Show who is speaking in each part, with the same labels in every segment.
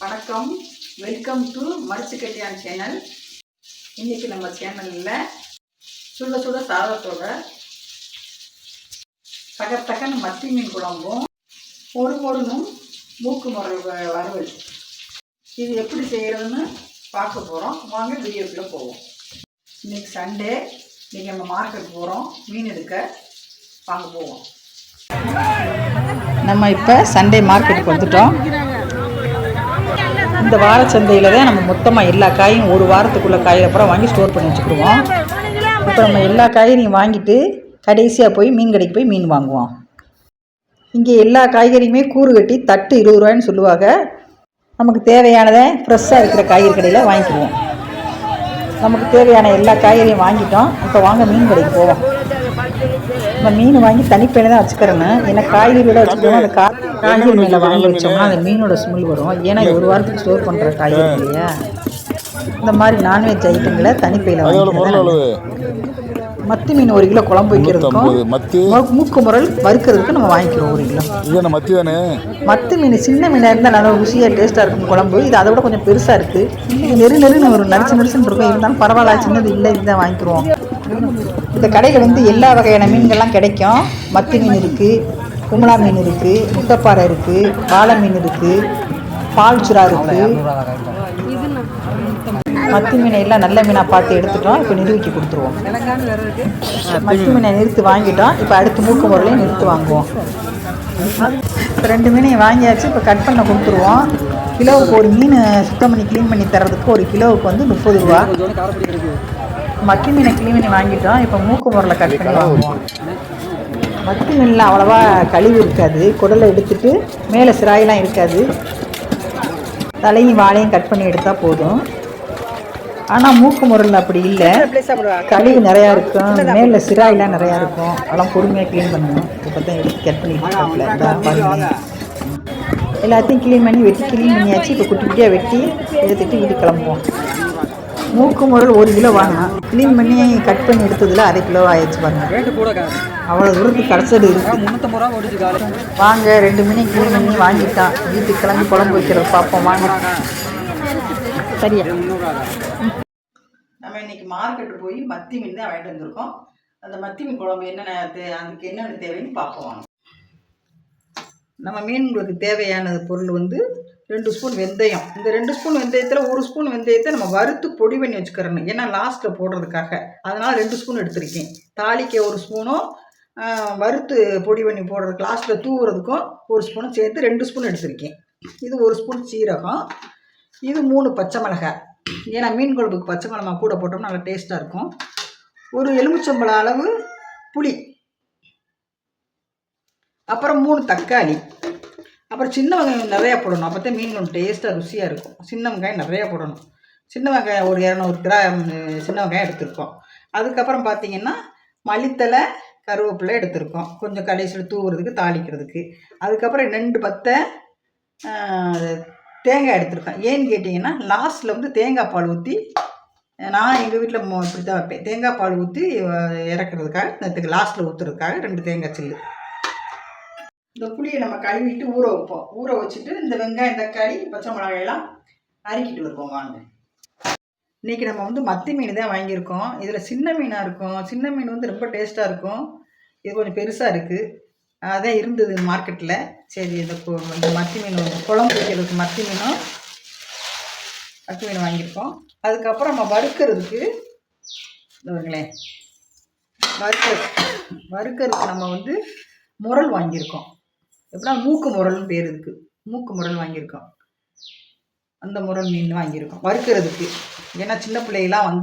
Speaker 1: வணக்கம், welcome to மடிச்சு Kalyan channel. இன்றைக்கி நம்ம சேனலில் சுட சுட சாதத்தோட தகத்தகன்னு மத்தி மீன் குழம்பும் மொறுமொறுனும் மூக்கு முரல் வறுவல் இது எப்படி செய்கிறதுன்னு பார்க்க போகிறோம். வாங்க வீடியோக்குள்ளே போவோம். இன்றைக்கி சண்டே, இன்றைக்கி நம்ம மார்க்கெட் போகிறோம் மீன் எடுக்க. வாங்க போவோம். நம்ம இப்போ சண்டே மார்க்கெட்டுக்கு வந்துட்டோம். இந்த வார சந்தையில் தான் நம்ம மொத்தமாக எல்லா காயும் ஒரு வாரத்துக்குள்ளே காய் அப்புறம் வாங்கி ஸ்டோர் பண்ணி வச்சுக்கிடுவோம். இப்போ நம்ம எல்லா காய்கறியும் வாங்கிட்டு கடைசியாக போய் மீன் கடைக்கு போய் மீன் வாங்குவோம். இங்கே எல்லா காய்கறியுமே கூறு கட்டி தட்டு 20 ரூபாய்ன்னு சொல்லுவாங்க. நமக்கு தேவையானதை ஃப்ரெஷ்ஷாக இருக்கிற காய்கறி கடையில் வாங்கிக்குவோம். நமக்கு தேவையான எல்லா காய்கறியும் வாங்கிட்டோம். இப்போ வாங்க மீன் கடைக்கு போவோம். நம்ம மீன் வாங்கி தனிப்பையில தான் வச்சுக்கிறேன்னு, ஏன்னா காய்கறியோட வச்சுக்கணும். அந்த காய்கறி மேலே வாங்கி வச்சோம்னா அந்த மீனோட ஸ்மெல் வரும். ஏன்னா இது ஒரு வாரத்துக்கு ஸ்டோர் பண்ணுற காய்கறி இல்லையா. இந்த மாதிரி நான்வெஜ் ஐட்டங்களை தனிப்பையில் வாங்கிக்கிறேன். மத்தி மீன் 1 கிலோ குழம்பு வைக்கிறதுக்கும் மூக்கு முரல் வறுக்கிறதுக்கு நம்ம வாங்கிக்கிறோம் 1 கிலோ. மத்தி மீன் சின்ன மீனாக இருந்தால் நல்லா ருசியாக டேஸ்ட்டாக இருக்கும் குழம்பு. இது அதை விட கொஞ்சம் பெருசாக இருக்குது. இது நெருன்னு ஒரு நரிச்சுன்னு இருக்கும். இருந்தாலும் பரவாயில்ல, சின்னது இல்லை, இதுதான் வாங்கிக்கிறோம். இந்த கடையில் எல்லா வகையான மீன்கள்லாம் கிடைக்கும். மத்தி மீன் இருக்குது, கும்பலா மீன் இருக்குது, முட்டைப்பாறை இருக்குது, வாழை மீன் இருக்குது, பால் சுறா இருக்குது. மத்தி மீனை எல்லாம் நல்ல மீனாக பார்த்து எடுத்துட்டோம். இப்போ நிறுவிக்கு கொடுத்துருவோம். மத்தி மீனை நிறுத்து வாங்கிட்டோம். இப்போ அடுத்து மூக்கு முறையிலையும் நிறுத்து வாங்குவோம். இப்போ 2 மீனையும் வாங்கியாச்சு. இப்போ கட் பண்ண கொடுத்துருவோம். கிலோவுக்கு ஒரு மீன் சுத்தம் பண்ணி க்ளீன் பண்ணி தரதுக்கு 1 கிலோவுக்கு 30 ரூபா. மத்தி மீனை க்ளீன் பண்ணி வாங்கிட்டோம். இப்போ மூக்கு முறையில் கட் பண்ணி வாங்குவோம். மத்தி மீனில் அவ்வளோவா கழிவு இருக்காது. குடலை எடுத்துட்டு மேலே சிராயெல்லாம் இருக்காது. தலையும் வாழையும் கட் பண்ணி எடுத்தால் போதும். ஆனால் மூக்கு முறையில் அப்படி இல்லை, கழிவு நிறையா இருக்கும். மேலே சிராயெல்லாம் நிறையா இருக்கும். அதெல்லாம் பொறுமையாக க்ளீன் பண்ணணும். இப்போ தான் எடுத்து கட் பண்ணிட்டு எல்லாத்தையும் க்ளீன் பண்ணி க்ளீன் பண்ணியாச்சு. இப்போ குட்டி குட்டியாக வெட்டி எடுத்துகிட்டு வீட்டுக்கு கிளம்புவோம். மூக்கு முரல் 1 கிலோ வாங்கினோம். க்ளீன் பண்ணி கட் பண்ணி எடுத்ததில் அரை கிலோ ஆயிடுச்சு பாருங்க. அவ்வளோ தூரத்துக்கு கிடச்சது இருக்குது. வாங்க, 2 மீனையும் க்ளீன் பண்ணி வாங்கிட்டான். வீட்டுக்கு கிளம்பி குழம்பு வைக்கிறது பார்ப்போம். வாங்க. சரியா, நம்ம இன்னைக்கு மார்க்கெட்டு போய் மத்தி மீன் தான் வாங்கிட்டு வந்திருக்கோம். அந்த மத்தி மீன் குழம்பு அதுக்கு என்னென்ன தேவைன்னு பார்ப்போம். நம்ம மீன்களுக்கு தேவையான பொருள் 2 ஸ்பூன் வெந்தயம். இந்த 2 ஸ்பூன் வெந்தயத்தில் 1 ஸ்பூன் வெந்தயத்தை நம்ம வறுத்து பொடி பண்ணி வச்சுக்கிறோம். ஏன்னா லாஸ்ட்டில் போடுறதுக்காக. அதனால் 2 ஸ்பூன் எடுத்திருக்கேன். தாளிக்க 1 ஸ்பூனும் வறுத்து பொடி பண்ணி போடுறதுக்கு லாஸ்ட்டில் தூவுறதுக்கும் 1 ஸ்பூனும் சேர்த்து 2 ஸ்பூன் எடுத்திருக்கேன். இது 1 ஸ்பூன் சீரகம். இது 3 பச்சை மிளகாய். ஏன்னா மீன் குழம்புக்கு பச்சை மிளகாய் கூட போட்டோம்னா நல்லா டேஸ்ட்டாக இருக்கும். ஒரு எலுமிச்சம்பழம் அளவு புளி, அப்புறம் 3 தக்காளி, அப்புறம் சின்ன வெங்காயம் நிறையா போடணும். அப்போ தான் மீன் குழம்பு டேஸ்ட்டாக ருசியாக இருக்கும். சின்ன வெங்காயம் நிறையா போடணும். சின்ன வெங்காயம் ஒரு 200 கிராம் சின்ன வெங்காயம் எடுத்திருக்கோம். அதுக்கப்புறம் பார்த்திங்கன்னா மல்லித்தலை, கருவேப்பிலை எடுத்திருக்கோம். கொஞ்சம் கடைசியில் தூவுறதுக்கு தாளிக்கிறதுக்கு. அதுக்கப்புறம் 2 பத்தை தேங்காய் எடுத்திருக்கேன். ஏன்னு கேட்டிங்கன்னா லாஸ்ட்டில் தேங்காய் பால் ஊற்றி, நான் எங்கள் வீட்டில் இப்படி தான் வைப்பேன். தேங்காய் பால் ஊற்றி இறக்குறதுக்காக, லாஸ்ட்டில் ஊற்றுறதுக்காக 2 தேங்காய் சில்லு. இந்த புளியை நம்ம கழுவிட்டு ஊற வைப்போம். ஊற வச்சுட்டு இந்த வெங்காயம், தக்காளி, பச்சை மிளகாயெல்லாம் நறுக்கிட்டு வருவோம். வாங்க. இன்றைக்கி நம்ம மத்தி மீன் தான் வாங்கியிருக்கோம். இதில் சின்ன மீனாக இருக்கும். சின்ன மீன் ரொம்ப டேஸ்ட்டாக இருக்கும். இது கொஞ்சம் பெருசாக இருக்குது. அதான் இருந்தது மார்க்கெட்டில். சரி, இந்த மத்தி மீன் குழம்பு வைக்கிறதுக்கு மத்தி மீன் வாங்கியிருக்கோம். அதுக்கப்புறம் நம்ம வறுக்கிறதுக்கு வறுக்கிறதுக்கு நம்ம முரல் வாங்கியிருக்கோம். எப்படின்னா மூக்கு முரல்னு பேர் இருக்குது. மூக்கு முரல் வாங்கியிருக்கோம். அந்த முரல் மீன் வாங்கியிருக்கோம் வறுக்கிறதுக்கு. ஏன்னா சின்ன பிள்ளைகளாம்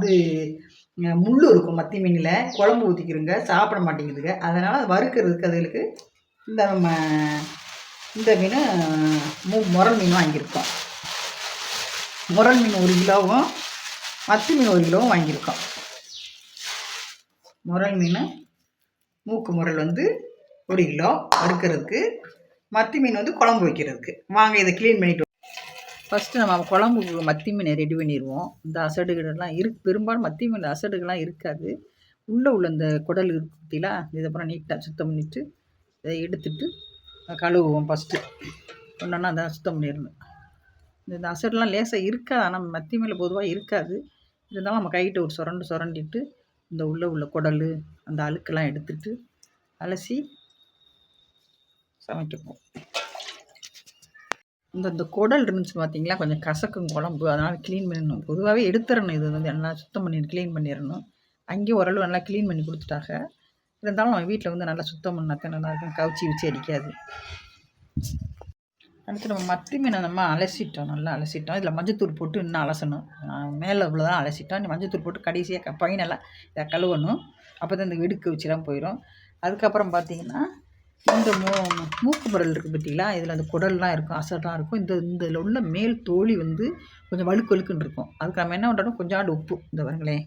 Speaker 1: முள் இருக்கும் மத்தி மீனில். குழம்பு ஊற்றிக்கிறோங்க, சாப்பிட மாட்டேங்குதுங்க. அதனால் வறுக்கிறதுக்கு அதுகளுக்கு இந்த மீன் முரல் மீன் வாங்கியிருக்கோம். முரல் மீன் 1 கிலோவும் மத்தி மீன் 1 கிலோவும் வாங்கியிருக்கோம். முரல் மீன் மூக்கு முரல் 1 கிலோ வறுக்கிறதுக்கு, மத்தி மீன் குழம்பு வைக்கிறதுக்கு. வாங்க, இதை க்ளீன் பண்ணிவிட்டு ஃபஸ்ட்டு நம்ம குழம்புக்கு மத்தி மீனை ரெடி பண்ணிடுவோம். இந்த அசடுகளெல்லாம் பெரும்பாலும் மத்தி மீன் அசடுகள்லாம் இருக்காது. உள்ள இந்த குடல் இருக்குங்களா, இதுக்கப்புறம் நீட்டாக சுத்தம் பண்ணிவிட்டு இதை எடுத்துட்டு கழுவுவோம். ஃபஸ்ட்டு ஒன்றா தான் சுத்தம் பண்ணிடணும். இந்த அசடெலாம் லேசாக இருக்காது, ஆனால் மத்தி மீனில் பொதுவாக இருக்காது. இருந்தாலும் நம்ம கைகிட்ட ஒரு சுரண்டிட்டு இந்த உள்ள குடல் அந்த அழுக்கெல்லாம் எடுத்துட்டு அலசி சமைக்கப்போம். இந்த குடல் இருந்துச்சுன்னு பார்த்தீங்களா, கொஞ்சம் கசக்கும் குழம்பு, அதனால் க்ளீன் பண்ணணும். பொதுவாகவே எடுத்துடணும், இது வந்து எல்லாம் சுத்தம் பண்ணி க்ளீன் பண்ணிடணும். அங்கேயும் ஓரளவு நல்லா க்ளீன் பண்ணி கொடுத்துட்டாங்க. இருந்தாலும் நம்ம வீட்டில் வந்து நல்லா சுத்தம் பண்ணாதான் நல்லாயிருக்கும், கவுச்சி வச்சு அடிக்காது. அடுத்து நம்ம மத்தி மீனை நம்ம அலசிட்டோம், நல்லா அலசிட்டோம். இதில் மஞ்சத்தூள் போட்டு இன்னும் அலசணும். மேலே இவ்வளோதான் அலசிட்டோம். மஞ்சத்தூள் போட்டு கடைசியாக பையனெல்லாம் இதை கழுவணும். அப்போ தான் இந்த வெடுக்கு வச்சுலாம் போயிடும். அதுக்கப்புறம் பார்த்திங்கன்னா இந்த மூக்கு முரல் இருக்குது பார்த்தீங்களா, இதில் அந்த குடல்லாம் இருக்கும், அசடெலாம் இருக்கும். இதில் உள்ள மேல் தோழி வந்து கொஞ்சம் வழுக்குன்னு இருக்கும். அதுக்கு நம்ம என்ன பண்ணுறோம், கொஞ்சோண்டு உப்பு, இந்த பாருங்களேன்,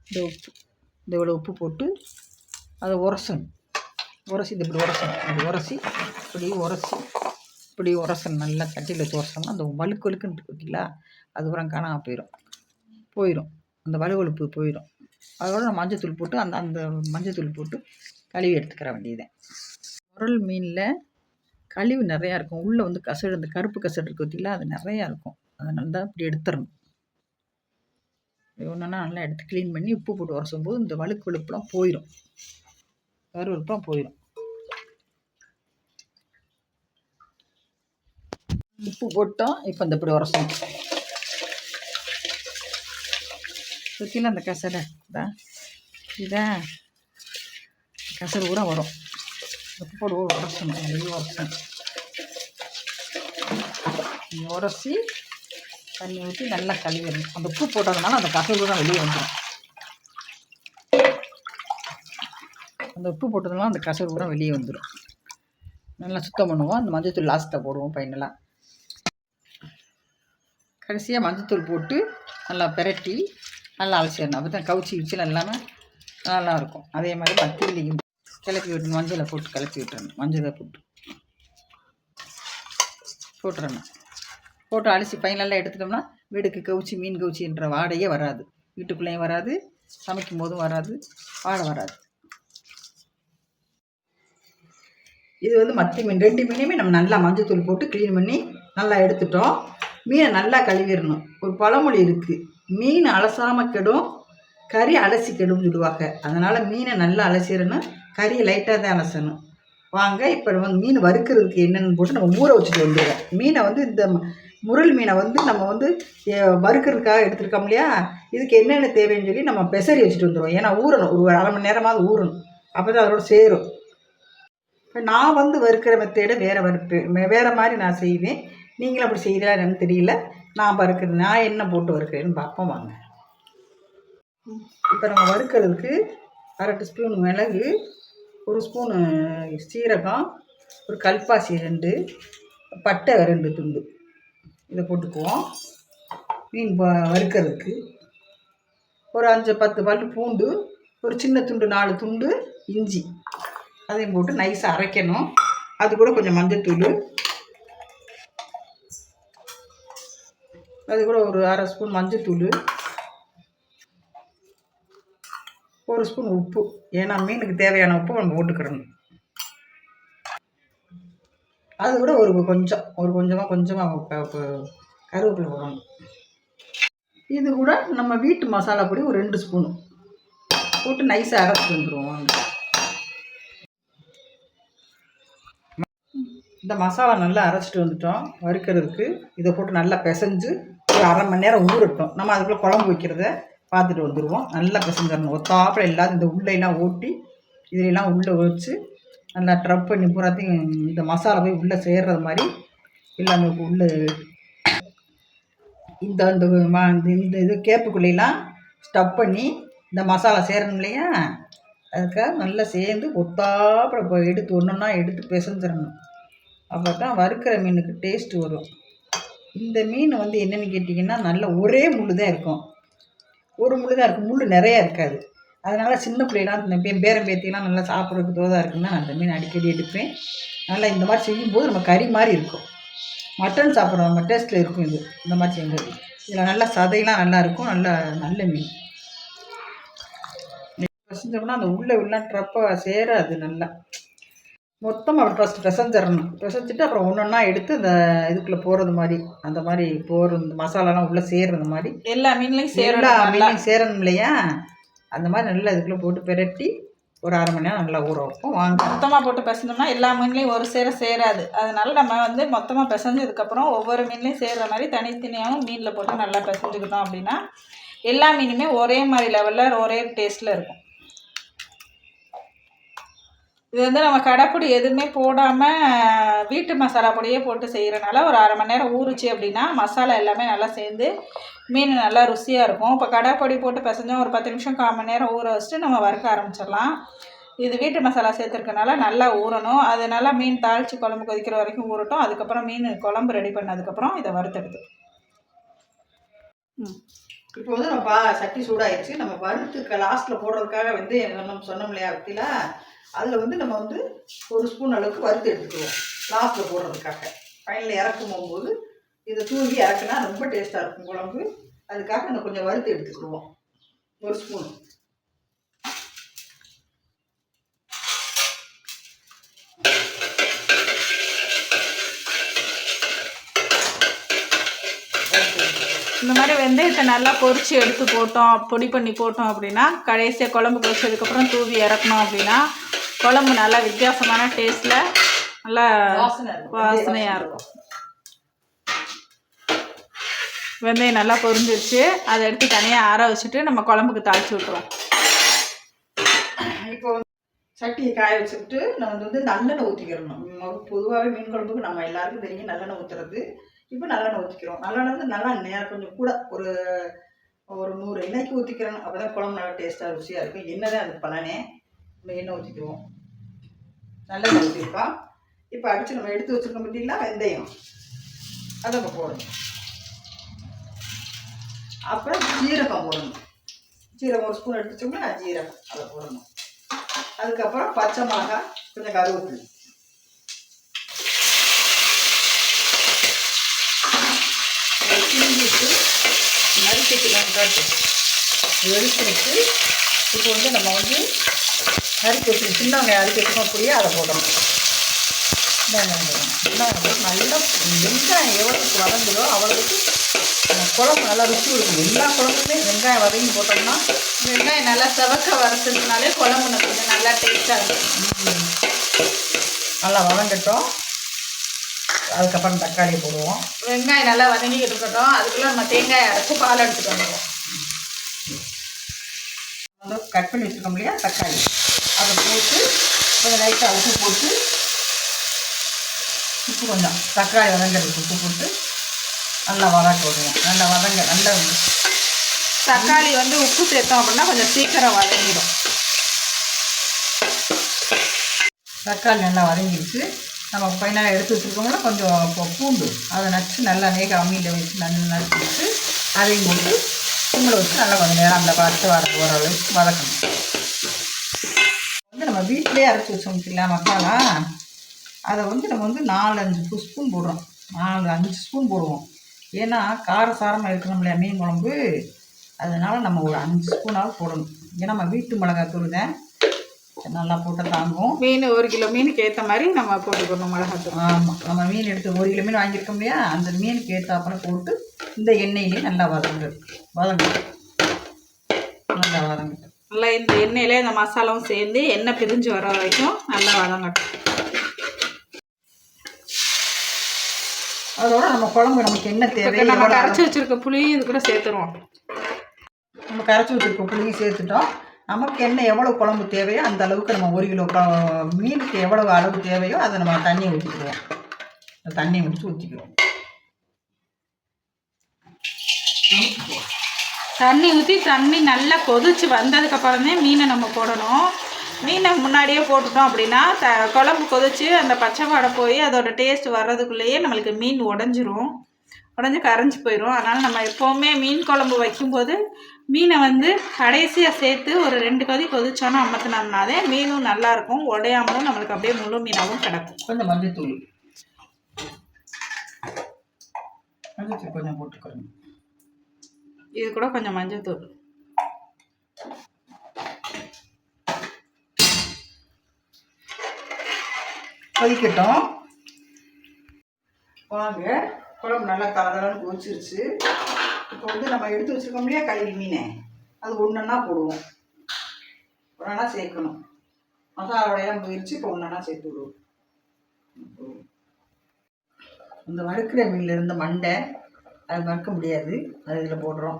Speaker 1: இந்த உப்பு, இந்த இவ்வளோ உப்பு போட்டு அதை உரசணும். இது இப்படி உரசணும். அது உரசி இப்படி உரசணும். நல்லா சட்டியில் வச்சு உரசணும். அந்த வழுக்குன்னு இருக்கு பார்த்தீங்களா, அது உரம் காணாமல் போயிடும். அந்த வலுவழுப்பு போயிடும். அதோட நம்ம மஞ்சத்தூள் போட்டு அந்த மஞ்சத்தூள் போட்டு கழுவி எடுத்துக்கிற வேண்டியதுதான். முரல் மீனில் கழிவு நிறையா இருக்கும். உள்ளே வந்து கசடு, அந்த கருப்பு கசடு இருக்குது பார்த்தீங்களா, அது நிறையா இருக்கும். அதனால தான் இப்படி எடுத்துடணும். ஒன்றுனா நல்லா எடுத்து க்ளீன் பண்ணி உப்பு போட்டு உரசும் போது இந்த வழுப்புலாம் போயிடும், கருவழுப்புலாம் போயிடும். உப்பு போட்டோம். இப்போ இந்த இப்படி உரசணும். சுற்றில அந்த கசடை தான் இதான் கசடு கூட வரும். உப்பு போட்டு உரசணும். உரசி தண்ணி ஊற்றி நல்லா கழுவிடணும். அந்த உப்பு போட்டதுனால அந்த கசடு தான் வெளியே வந்துடும். அந்த உப்பு போட்டதுனால அந்த கசடு கூட வெளியே வந்துடும். நல்லா சுத்தம் பண்ணுவோம். அந்த மஞ்சத்தூள் லாஸ்ட்டாக போடுவோம் பையனெல்லாம். கடைசியாக மஞ்சத்தூள் போட்டு நல்லா பிரட்டி நல்லா அலசிடணும். அப்போ தான் கவுச்சி வச்சுலாம் இல்லாமல் நல்லாயிருக்கும். அதே மாதிரி மத்தியிலையும் கிளப்பி விட்டுணும். மஞ்சளை போட்டு கிளப்பி விட்டுறணும். மஞ்சளை போட்டுறணும். போட்டு அலசி ஃபைனலாக எடுத்துட்டோம்னா வீடுக்கு கவுச்சி, மீன் கவுச்சின்ற வாடையே வராது. வீட்டுக்குள்ளேயும் வராது, சமைக்கும் போதும் வராது, வாடை வராது. இது வந்து மத்தி மீன். 2 மீனையுமே நம்ம நல்லா மஞ்சத்தூள் போட்டு க்ளீன் பண்ணி நல்லா எடுத்துட்டோம். மீனை நல்லா கழுவிடணும். ஒரு பழமொழி இருக்குது, மீன் அலசாமல் கெடும், கறி அலசி கெடும்னு சொல்லுவாங்க. அதனால் மீனை நல்லா அலசிடணும், கறியை லைட்டாக தான் அலசணும். வாங்க இப்போ வந்து மீன் வறுக்கிறதுக்கு என்னென்னு போட்டு நம்ம ஊற வச்சுட்டு வந்துடுவோம். மீனை வந்து இந்த முரல் மீனை வந்து நம்ம வந்து வறுக்கிறதுக்காக எடுத்துருக்கோம் இல்லையா, இதுக்கு என்னென்ன தேவைன்னு சொல்லி நம்ம பெசரி வச்சுட்டு வந்துடுவோம். ஏன்னா ஊறணும், ஒரு அரை மணி நேரமாவது ஊறணும். அப்போ தான் அதோட சேரும். இப்போ நான் வந்து வறுக்கிற மெத்தேடை வேறு மாதிரி நான் செய்வேன். நீங்களும் அப்படி செய்யலாம் எனக்கு தெரியல. நான் வறுக்கிறது, நான் என்ன போட்டு வறுக்கிறேன்னு பார்ப்போம் வாங்க. இப்போ நம்ம வறுக்கிறதுக்கு 1/2 டீஸ்பூன் மிளகு, 1 ஸ்பூனு சீரகம், ஒரு கல்பாசி 2, பட்டை 2 துண்டு, இதை போட்டுக்குவோம். மீன் வறுக்கிறதுக்கு ஒரு 5-10 பல் பூண்டு, ஒரு சின்ன துண்டு 4 துண்டு இஞ்சி, அதையும் போட்டு நைஸாக அரைக்கணும். அது கூட கொஞ்சம் மஞ்சத்தூள், அது கூட ஒரு 1/2 ஸ்பூன் மஞ்சத்தூள், 1 ஸ்பூன் உப்பு. ஏன்னா மீனுக்கு தேவையான உப்பு நம்ம போட்டுக்கிறணும். அது கூட கொஞ்சமாக கருவேப்பிலை போடணும். இது கூட நம்ம வீட்டு மசாலா பொடி ஒரு 2 ஸ்பூனு போட்டு நைஸாக அரைச்சிட்டு வந்துடுவோம். இந்த மசாலா நல்லா அரைச்சிட்டு வந்துட்டோம். வறுக்கிறதுக்கு இதை போட்டு நல்லா பிசைஞ்சு ஒரு 1/2 மணி நேரம் ஊறட்டும். நம்ம அதுக்குள்ளே குழம்பு வைக்கிறத பார்த்துட்டு வந்துடுவோம். நல்லா பிசைஞ்சிடணும். ஒத்தாப்பில் இல்லாத இந்த உள்ளெல்லாம் ஓட்டி இதிலெல்லாம் உள்ளே வச்சு நல்லா ட்ரப் பண்ணி பூராத்தையும் இந்த மசாலா போய் உள்ளே சேர்றது மாதிரி எல்லாம் உள்ளே இந்த இது கேப்புக்குள்ளெல்லாம் ஸ்டப் பண்ணி இந்த மசாலா சேரணும் இல்லையா, அதுக்காக நல்லா சேர்ந்து ஒத்தாப்பில் எடுத்து ஒன்றுன்னா எடுத்து பிசைஞ்சிடணும். அப்போ தான் வறுக்கிற மீனுக்கு டேஸ்ட்டு வரும். இந்த மீன் வந்து என்னென்னு கேட்டிங்கன்னா நல்லா ஒரே முள் தான் இருக்கும். ஒரு முள் தான் இருக்கும், முள் நிறையா இருக்காது. அதனால் சின்ன பிள்ளைலாம் இந்த பேரம் பேத்திலாம் நல்லா சாப்பிட்றதுக்கு தோதாக இருக்குன்னா நான் அந்த மீன் அடிக்கடி எடுப்பேன். நல்லா இந்த மாதிரி செய்யும்போது நம்ம கறி மாதிரி இருக்கும். மட்டன் சாப்பிட்றவங்க டேஸ்ட்டில் இருக்கும் இது. இந்த மாதிரி செய்யும்போது இதில் நல்லா சதையெல்லாம் நல்லாயிருக்கும். நல்ல மீன் செஞ்சோம்னா அந்த உள்ளே ட்ரப்பாக சேராது. நல்லா மொத்தமாக அப்படி ஃபஸ்ட்டு பிசைஞ்சிடணும். பிசைஞ்சிட்டு அப்புறம் ஒன்றா எடுத்து இந்த இதுக்குள்ளே போகிறது மாதிரி, அந்த மாதிரி இந்த மசாலாலாம் உள்ளே சேர்றது மாதிரி
Speaker 2: எல்லா மீன்லையும்
Speaker 1: சேரணும் இல்லையா? அந்த மாதிரி நல்லா இதுக்குள்ளே போட்டு பிரட்டி ஒரு 1/2 மணி நேரம் நல்லா ஊற வைப்போம். வாங்க
Speaker 2: மொத்தமாக போட்டு பிசைஞ்சோம்னா எல்லா மீன்லேயும் ஒரு சேராது. அதனால நம்ம வந்து மொத்தமாக பிசைஞ்சதுக்கப்புறம் ஒவ்வொரு மீன்லேயும் சேர்கிற மாதிரி தனித்தனியாகவும் மீனில் போட்டு நல்லா பிசைஞ்சுக்கிட்டோம் அப்படின்னா எல்லா மீனுமே ஒரே மாதிரி லெவலில் ஒரே டேஸ்ட்டில் இருக்கும். இது வந்து நம்ம கடைப்பொடி எதுவுமே போடாமல் வீட்டு மசாலா பொடியே போட்டு செய்கிறனால ஒரு 1/2 மணி நேரம் ஊறுச்சு அப்படின்னா மசாலா எல்லாமே நல்லா சேர்ந்து மீன் நல்லா ருசியாக இருக்கும். இப்போ கடைப்பொடி போட்டு பிசைஞ்சோம் ஒரு 10 நிமிஷம் 1/4 மணி நேரம் ஊற வச்சுட்டு நம்ம வறுக்க ஆரம்பிச்சிடலாம். இது வீட்டு மசாலா சேர்த்துருக்கனால நல்லா ஊறணும். அது நல்லா மீன் தாளித்து குழம்பு கொதிக்கிற வரைக்கும் ஊறட்டும். அதுக்கப்புறம் மீன் குழம்பு ரெடி பண்ணதுக்கப்புறம் இதை வறுத்தெடுத்து.
Speaker 1: இப்போ வந்து நம்ம சட்டி சூடாகிடுச்சு. நம்ம வறுத்துக்க லாஸ்ட்டில் போடுறதுக்காக வந்து நம்ம சொன்னோம் இல்லையா வத்தில, அதில் வந்து நம்ம வந்து 1 ஸ்பூன் அளவுக்கு வறுத்து எடுத்துக்குவோம் லாஸ்ட்டில் போடுறதுக்காக. ஃபைனலில் இறக்கும் போகும்போது இதை தூவி இறக்குனா ரொம்ப டேஸ்ட்டாக இருக்கும் குழம்பு. அதுக்காக நம்ம கொஞ்சம் வறுத்து எடுத்துக்கிடுவோம் 1 ஸ்பூன்.
Speaker 2: இந்த மாதிரி வெந்தயத்தை நல்லா பொரித்து எடுத்து போட்டோம், பொடி பண்ணி போட்டோம் அப்படின்னா கடைசியாக குழம்பு பொரிச்சதுக்கப்புறம் தூவி இறக்கணும் அப்படின்னா குழம்பு நல்லா வித்தியாசமான டேஸ்ட்டில் நல்லா வாசனையாக இருக்கும். வெந்தயம் நல்லா பொரிஞ்சிருச்சு. அதை எடுத்து தனியாக ஆற வச்சுட்டு நம்ம குழம்புக்கு தாளித்து விட்டுருவோம்.
Speaker 1: இப்போ சட்டியை காய வச்சுக்கிட்டு நம்ம வந்து நல்லெண்ணெய் ஊற்றிக்கிறணும். பொதுவாகவே மீன் குழம்புக்கு நம்ம எல்லாருக்கும் தெரியும் நல்லெண்ணெய் ஊற்றுறது. இப்போ நல்லெண்ணெய் ஊற்றிக்கிறோம். நல்லெண்ணெய் வந்து நல்லா கொஞ்சம் கூட ஒரு 100 எண்ணெய்க்கு ஊற்றிக்கிறணும். அப்போ தான் குழம்பு நல்லா டேஸ்ட்டாக ருசியாக இருக்கும். எண்ணெய் தான் அதுக்கு பலனே. நம்ம எண்ணெய் ஊற்றிக்குவோம். நல்லெண்ணெய் ஊற்றிருக்கோம். இப்போ அடித்து நம்ம எடுத்து வச்சுருக்கோம் பார்த்தீங்களா வெந்தயம், அதை நம்ம போடணும். அப்புறம் ஜீரகம் போடணும். ஜீரகம் 1 ஸ்பூன் எடுத்து வச்சோம்னா ஜீரகம் அதை போடணும். அதுக்கப்புறம் பச்சை மிளகாய், கொஞ்சம் கருவேப்பிலை, கிண்டிட்டு நறுக்கிட்டு காட்டு எடுத்துட்டு இப்போ வந்து நம்ம வந்து நறுக்கி வச்சு சின்ன வெங்காயம் அறுக்கி வச்சுக்கோம். அப்படியே அதை போடணும். நல்லா வெங்காயம் எவ்வளவுக்கு வதங்குதோ அவ்வளவுக்கு குழம்பு நல்லா ருசி இருக்கும். எல்லா குழம்புமே வெங்காயம் வதங்கி போட்டோம்னா
Speaker 2: வெங்காயம் நல்லா செவக்க வறுத்ததுனாலே குழம்பு கொஞ்சம் நல்லா டேஸ்ட்டாக இருக்கும்.
Speaker 1: நல்லா வதங்கட்டும். அதுக்கப்புறம் தக்காளி போடுவோம்.
Speaker 2: வெங்காயம் நல்லா வதங்கிக்கிட்டு இருக்கட்டும். அதுக்குள்ளே நம்ம தேங்காய் அரைச்சி பால் எடுத்துகிட்டு வந்துடுவோம்.
Speaker 1: வந்து கட் பண்ணி வச்சுருக்கோம் இல்லையா தக்காளி, அதை போட்டு கொஞ்சம் லைட்டாக உப்பு போட்டு உப்பு கொஞ்சம் தக்காளி வதங்கிறதுக்கு உப்பு போட்டு நல்லா வதக்க விடுவோம். நல்லா
Speaker 2: தக்காளி வந்து உப்பு சேர்த்தோம் அப்படின்னா கொஞ்சம் சீக்கிரம் வதங்கிடும்.
Speaker 1: தக்காளி நல்லா வதங்கிடுச்சு. நம்ம ஃபைனலாக எடுத்து வச்சுருக்கோம்னா கொஞ்சம் பூண்டு அதை நச்சு நல்லா அம்மியில் வச்சு நல்லா நச்சு வச்சு அதையும் போட்டு சிம்மில் வச்சு நல்லா கொஞ்சம் நேரம் அந்த பச்சை வர அளவுக்கு வதக்கணும். வந்து நம்ம வீட்டிலே அரைச்சி வச்சோம்ல மசாலா, அதை வந்து நம்ம வந்து 4-5 ஸ்பூன் போடுறோம். 4-5 ஸ்பூன் போடுவோம். ஏன்னா காரசாரமாக இருக்கணும் இல்லையா மீன் குழம்பு, அதனால் நம்ம ஒரு 5 ஸ்பூனாவது போடணும். ஏன்னா நம்ம வீட்டு மிளகாத்தூள் தான் நல்லா போட்டு தாங்கும்.
Speaker 2: மீன் 1 கிலோ மீனுக்கு ஏற்ற மாதிரி நம்ம போட்டுக்கணும் மிளகாத்தூள்.
Speaker 1: ஆமாம், நம்ம மீன் எடுத்து 1 கிலோ மீன் வாங்கியிருக்கோம் இல்லையா, அந்த மீனுக்கு ஏற்றாப்புல போட்டு இந்த எண்ணெயிலே நல்லா வதங்கட்டும்.
Speaker 2: நல்லா இந்த எண்ணெயிலே இந்த மசாலாவும் சேர்ந்து எண்ணெய் பிரிஞ்சு வர வரைக்கும் நல்லா வதங்கட்டும்.
Speaker 1: அதோட நம்ம குழம்பு நமக்கு என்ன தேவை,
Speaker 2: நம்ம கரைச்சி வச்சுருக்க புளியும் இது கூட சேர்த்துருவோம்.
Speaker 1: நம்ம கரைச்சி வச்சுருக்க புளியும் சேர்த்துட்டோம். நமக்கு என்ன எவ்வளோ குழம்பு தேவையோ அந்த அளவுக்கு நம்ம 1 கிலோ மீனுக்கு எவ்வளோ அளவு தேவையோ அதை நம்ம தண்ணி ஊற்றிக்குவோம். தண்ணி ஊற்றிக்குவோம்.
Speaker 2: தண்ணி ஊற்றி தண்ணி நல்லா கொதிச்சு வந்ததுக்கப்புறமே மீனை நம்ம போடணும். மீனை முன்னாடியே போட்டுட்டோம் அப்படின்னா குழம்பு கொதிச்சு அந்த பச்சை வாடை போய் அதோட டேஸ்ட் வர்றதுக்குள்ளேயே நம்மளுக்கு மீன் உடஞ்சி கரைஞ்சி போயிடும். அதனால் நம்ம எப்போவுமே மீன் குழம்பு வைக்கும்போது மீனை வந்து கடைசியாக சேர்த்து ஒரு 2 கொதி கொதிச்சோன்னா அமர்த்தினோம்னாதே மீனும் நல்லாயிருக்கும், உடையாமலும் நம்மளுக்கு அப்படியே முழு மீனாகவும் கிடக்கும்.
Speaker 1: கொஞ்சம் மஞ்சத்தூள் கொஞ்சம் போட்டுக்கணும்.
Speaker 2: இது கூட கொஞ்சம் மஞ்சத்தூள்.
Speaker 1: கொதிக்கட்டும். வாங்க, குழம்பு நல்லா தளதளன்னு கொதிச்சிருச்சு. இப்போ வந்து நம்ம எடுத்து வச்சுருக்கோம் இல்லையா கழுவி மீனை, அது ஒன்றா போடுவோம். ஒன்றா சேர்க்கணும். மசாலாவோடையெல்லாம் போயிடுச்சு. இப்போ ஒன்றா சேர்த்து விடுவோம். இந்த வறுக்கிற மீனில் இருந்த மண்டை அது வறுக்க முடியாது, அது இதில் போடுறோம்.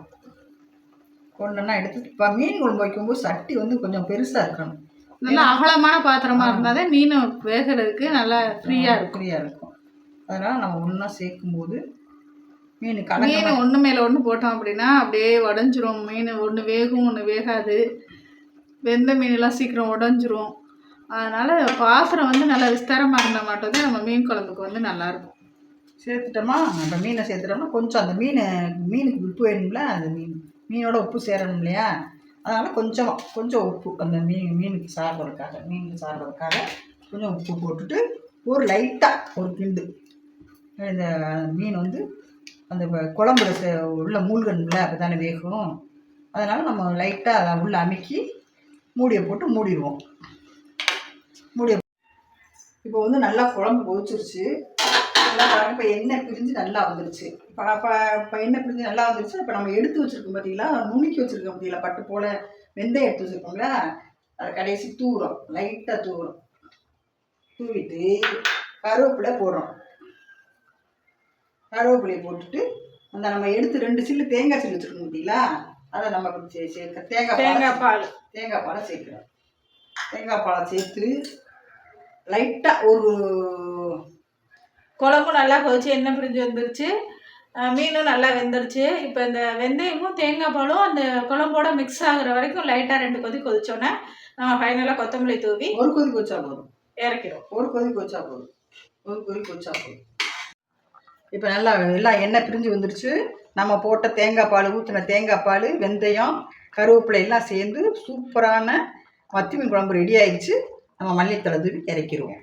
Speaker 1: ஒன்றா எடுத்து இப்போ மீன் குழம்பு வைக்கும்போது சட்டி வந்து கொஞ்சம் பெருசாக இருக்கணும்.
Speaker 2: நல்லா அகலமான பாத்திரமா இருந்தால் தான் மீன் வேகிறதுக்கு நல்லா ஃப்ரீயாக
Speaker 1: இருக்கும். அதனால் நம்ம ஒன்றா சேர்க்கும்போது மீன்
Speaker 2: ஒன்று மேலே ஒன்று போட்டோம் அப்படின்னா அப்படியே உடஞ்சிரும். மீன் ஒன்று வேகும், ஒன்று வேகாது. வெந்த மீனெல்லாம் சீக்கிரம் உடஞ்சிரும். அதனால் பாத்திரம் வந்து நல்லா விஸ்தாரமாக இருந்தால் மட்டும்தான் நம்ம மீன் குழம்புக்கு வந்து நல்லாயிருக்கும்.
Speaker 1: சேர்த்துட்டோமா, நம்ம மீனை சேர்த்துட்டோம்னா கொஞ்சம் அந்த மீனுக்கு உப்பு வேணும்ல, அந்த மீனோட உப்பு சேரணும் இல்லையா, அதனால் கொஞ்சம் உப்பு அந்த மீனுக்கு சாப்பிட்றதுக்காக கொஞ்சம் உப்பு போட்டுட்டு ஒரு லைட்டாக ஒரு கிண்டு இந்த மீன் வந்து அந்த குழம்புல உள்ள மூழ்கணும்ல, அப்போ தானே வேகும். அதனால் நம்ம லைட்டாக அதை உள்ள அமுக்கி மூடியை போட்டு மூடிடுவோம். இப்போ வந்து நல்லா குழம்பு கொதிச்சிருச்சு. நல்லா பாருங்க, இப்போ எண்ணெய் பிரிஞ்சு நல்லா வந்துருச்சு. இப்போ எண்ணெய் பிரிஞ்சு நல்லா வந்துருச்சு. இப்போ நம்ம எடுத்து வச்சுருக்கோம் பார்த்தீங்களா, நுணுக்கி வச்சுருக்கோம் பார்த்தீங்களா, பட்டு போல் வெந்தயம் எடுத்து வச்சுருக்கோங்களா, அதை கடைசி தூவுறோம். லைட்டாக தூவிட்டு கருவேப்பிலை போடுறோம். கருவேப்பிலையை போட்டுட்டு அந்த நம்ம எடுத்து 2 சில்லு தேங்காய் சில்லு வச்சுருக்கோம் பார்த்தீங்களா, அதை நம்ம சேர்க்க தேங்காய் பாலை சேர்க்குறோம். தேங்காய் பாலை சேர்த்து லைட்டாக ஒரு குழம்பு நல்லா கொதிச்சு எண்ணெய் பிரிஞ்சு வந்துருச்சு. மீனும் நல்லா வெந்துருச்சு. இப்போ இந்த வெந்தயமும் தேங்காய் பாலும் அந்த குழம்போட மிக்ஸ் ஆகுற வரைக்கும் லைட்டாக 2 கொதி கொதிச்சோன்னே நம்ம ஃபைனலாக கொத்தமல்லி தூவி ஒரு கொதி கொதிச்சா போதும், இறக்கிறோம். ஒரு கொதி கொதிச்சா போதும். இப்போ நல்லா எல்லாம் எண்ணெய் பிரிஞ்சு வந்துருச்சு. நம்ம போட்ட தேங்காய் பால், ஊற்றின தேங்காய் பால், வெந்தயம், கருவேப்பிலை எல்லாம் சேர்ந்து சூப்பரான மத்தி மீன் குழம்பு ரெடி ஆகிடுச்சு. நம்ம மல்லித்தலை தூவி இறக்கிடுவோம்.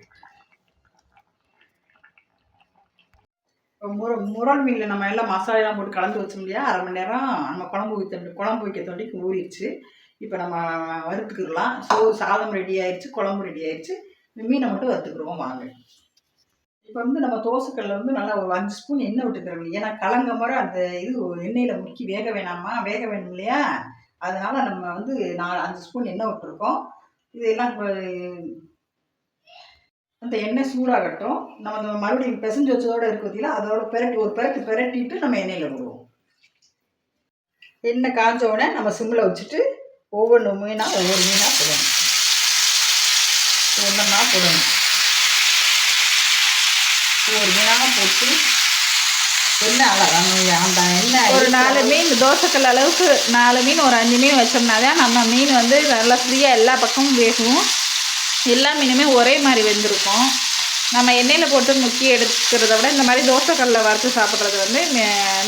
Speaker 1: முரல் மீனில் நம்ம எல்லாம் மசாலாலாம் போட்டு கலந்து வச்சோம் இல்லையா, 1/2 மணி நேரம் நம்ம குழம்பு வைக்க தொண்டிக்கு ஊறிடுச்சு. இப்போ நம்ம வறுத்துக்கிடலாம். சாதம் ரெடி ஆயிடுச்சு, குழம்பு ரெடி ஆயிடுச்சு. மீனை மட்டும் வறுத்துக்கிடுவோம் வாங்க. இப்போ வந்து நம்ம தோசைக்கல்ல வந்து நல்லா ஒரு 5 ஸ்பூன் எண்ணெய் விட்டுக்கிறோம். ஏன்னா கலங்க முறை அந்த இது எண்ணெயில் முக்கி வேக வேணும் இல்லையா, அதனால் நம்ம வந்து 5 ஸ்பூன் எண்ணெய் விட்டுருக்கோம். இதெல்லாம் அந்த எண்ணெய் சூடாகட்டும். நம்ம அந்த மறுபடியும் பிசைஞ்சு வச்சதோடு இருக்கு பார்த்தீங்களா, அதோட பிரட்டிட்டு நம்ம எண்ணெயில் விடுவோம். எண்ணெய் காஞ்ச உடனே நம்ம சிம்மில் வச்சுட்டு ஒவ்வொரு மீனாக போடணும். ஒவ்வொன்றா போடணும். ஒவ்வொரு மீனாக போட்டு அந்த எண்ணெய்
Speaker 2: ஒரு 4 மீன் தோசைக்கல் அளவுக்கு 4 மீன் ஒரு 5 மீன் வச்சோம்னா தான் நம்ம மீன் வந்து நல்லா ஃப்ரீயாக எல்லா பக்கமும் வேகும். எல்லா மீனுமே ஒரே மாதிரி வெந்திருக்கும். நம்ம எண்ணெயில் போட்டு முக்கி எடுக்கிறத விட இந்த மாதிரி தோசைக்கல்லில் வறுத்து சாப்பிட்றது வந்து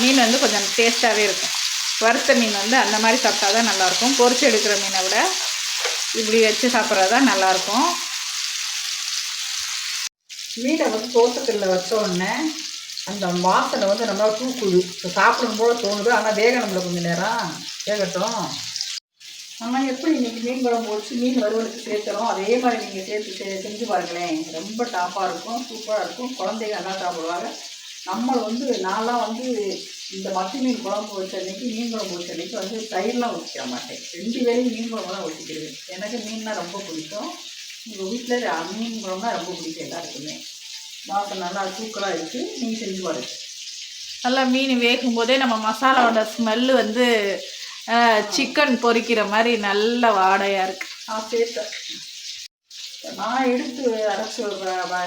Speaker 2: மீன் வந்து கொஞ்சம் டேஸ்ட்டாகவே இருக்கும். வறுத்த மீன் வந்து அந்த மாதிரி சாப்பிட்டா தான் நல்லாயிருக்கும். பொரிச்சு எடுக்கிற மீனை விட இப்படி வச்சு சாப்பிட்றது தான் நல்லாயிருக்கும்.
Speaker 1: மீனை வந்து தோசைக்கல்லில் வச்ச உடனே அந்த வாசனை வந்து நம்மளால் தூக்குது. இப்போ சாப்பிடும் போல தோணுது. ஆனால் வேகணும்ல, கொஞ்சம் நேரம் வேகட்டும். நம்ம எப்படி இன்றைக்கி மீன் குழம்பு வச்சு மீன் வறுவலுக்கு சேர்த்துறோம், அதே மாதிரி நீங்கள் செஞ்சு பாருங்களேன். ரொம்ப டாப்பாக இருக்கும், சூப்பராக இருக்கும். குழந்தைங்க நல்லா சாப்பிடுவாங்க. நம்ம வந்து நான்லாம் வந்து இந்த மத்தி மீன் குழம்பு வச்ச அன்றைக்கி, மீன் குழம்பு வச்ச அன்றைக்கி வந்து தயிர்லாம் ஊற்றிக்க மாட்டேன். 2 வேளையும் மீன் குழம்பு தான் ஊற்றிக்கிடுவேன். எனக்கு மீன்னா ரொம்ப பிடிக்கும். உங்கள் வீட்டில் மீன் குழம்புனா ரொம்ப பிடிக்கும் எல்லாருக்குமே. வாசனை நல்லா சூப்பராக இருக்குது. நீங்கள் செஞ்சு பாருங்கள்.
Speaker 2: நல்லா மீன் வேகும் போதே நம்ம மசாலாவோட ஸ்மெல்லு வந்து சிக்கன் பொரிக்கிற மாதிரி நல்ல வாடையாக இருக்குது.
Speaker 1: நான் எடுத்து அரைச்சி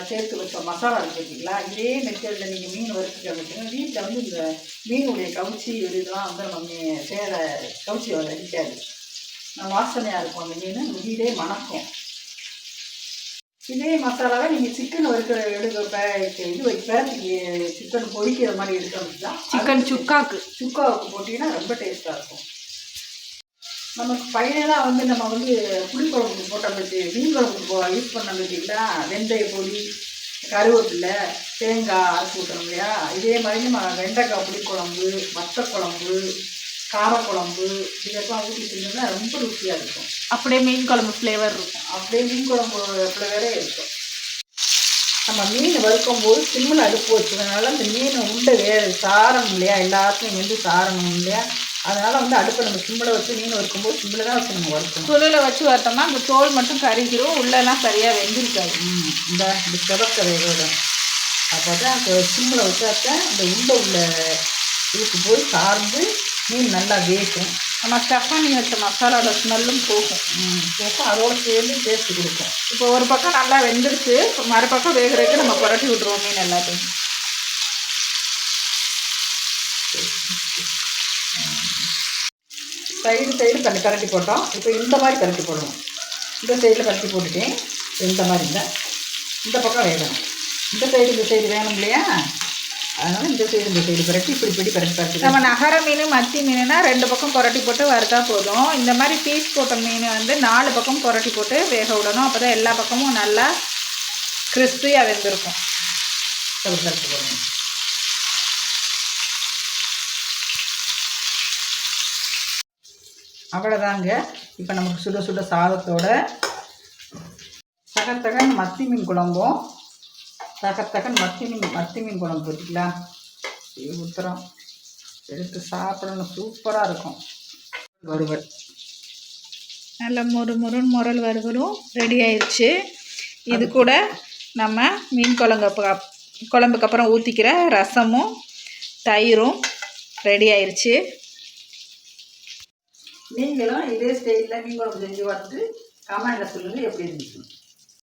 Speaker 1: சேர்த்து வச்ச மசாலா இருக்குது பார்த்தீங்களா, இதே மெத்தடில் நீங்கள் மீன் வறுத்துக்க வச்சுங்க. வீட்டில் வந்து இந்த மீனுடைய கவுச்சி இதெல்லாம் வந்து நம்ம கவுச்சி அடிக்காது. வாசனையாக இருக்கும். அந்த மீன் நம்ம வீடே மணக்கும். இதே மசாலாவை நீங்கள் சிக்கன் வறுக்கிற சிக்கன் பொரிக்கிற மாதிரி எடுக்கிறோம்னா
Speaker 2: சிக்கன் சுக்காவுக்கு
Speaker 1: போட்டிங்கன்னா ரொம்ப டேஸ்ட்டாக இருக்கும். நமக்கு ஃபைனலாக வந்து நம்ம வந்து புளிக்குழம்புக்கு போட்டோம் பற்றி மீன் குழம்புக்கு யூஸ் பண்ண பார்த்தீங்களா, வெந்தய பொடி, கருவேப்பிலை, தேங்காய் அரைச்சி விட்டுறோம் இல்லையா, இதே மாதிரி நம்ம வெண்டைக்காய் புளிக்குழம்பு, வத்தக்குழம்பு, காரக்குழம்பு இதெல்லாம் ஊற்றி செஞ்சோம்னா ரொம்ப ருசியாக இருக்கும்.
Speaker 2: அப்படியே மீன் குழம்பு ஃப்ளேவர் இருக்கும்.
Speaker 1: அப்படியே மீன் குழம்பு ஃப்ளேவரே இருக்கும். நம்ம மீன் வறுக்கும் போது சிம்மில் அடுப்பு வச்சதுனால அந்த மீன் உண்டை சாரணும் இல்லையா, எல்லாத்தையும் வந்து சாரணும் இல்லையா, அதனால் வந்து அடுப்பை நம்ம சிம்மில் வச்சு மீன் வறுக்கும்போது சிம்மில் தான் வச்சு நம்ம வறுக்கணும்.
Speaker 2: சுழியில் வச்சு வறுத்தோம்னா அந்த தோல் மட்டும் கறிக்கிறோம், உள்ளெல்லாம் சரியாக வெந்திருக்காது.
Speaker 1: இந்த செவக்க வேகோட அப்போ தான் சிம்மில் வச்சாக்க அந்த உள்ள இதுக்கு போய் சார்ந்து மீன் நல்லா வேகும்.
Speaker 2: நம்ம ஸ்டஃப் பண்ணி வச்ச மசாலாவோட ஸ்மெல்லும் போகும்.
Speaker 1: அதோடு சேர்ந்து டேஸ்ட்டு கொடுக்கும்.
Speaker 2: இப்போ ஒரு பக்கம் நல்லா வெந்துருச்சு, இப்போ மறுபக்கம் வேகிறதுக்கு நம்ம புரட்டி விட்ருவோம் மீன் எல்லாத்தையும்.
Speaker 1: சைடு பரட்டி போட்டோம். இப்போ இந்த மாதிரி பரட்டி போடணும். இந்த சைடில் பரட்டி போட்டுட்டேன். இந்த மாதிரி இந்த பக்கம் வேகணும். இந்த சைடு வேணும் இல்லையா, அதனால் இந்த சைடு பரட்டி இப்படி பரட்டி.
Speaker 2: நம்ம நகர மீன் மத்தி மீனுனா 2 பக்கம் புரட்டி போட்டு வறுத்தா போதும். இந்த மாதிரி பீஸ் போட்ட மீன் வந்து 4 பக்கம் புரட்டி போட்டு வேக விடணும். அப்போ தான் எல்லா பக்கமும் நல்லா கிறிஸ்பியாக வெந்திருக்கும்.
Speaker 1: பரட்டி போடணும். அவ்வளோதாங்க. இப்போ நமக்கு சுட சுட சாதத்தோட தகத்தகன் மத்தி மீன் குழம்பும் தகத்தகன் மத்தி மீன் குழம்பு பார்த்திங்களா, ஊற்றுறோம். எடுத்து சாப்பிடணும், சூப்பராக இருக்கும். வறுவல்
Speaker 2: நல்ல முரல் வறுவலும் ரெடி ஆயிடுச்சு. இது கூட நம்ம மீன் குழம்புக்கு அப்புறம் ஊற்றிக்கிற ரசமும் தயிரும் ரெடி ஆயிடுச்சு.
Speaker 1: நீங்களும் இதே ஸ்டைலில் மீன் குழம்பு செஞ்சு பார்த்துட்டு கமெண்டில் சொல்லுங்கள் எப்படி இருந்துச்சு.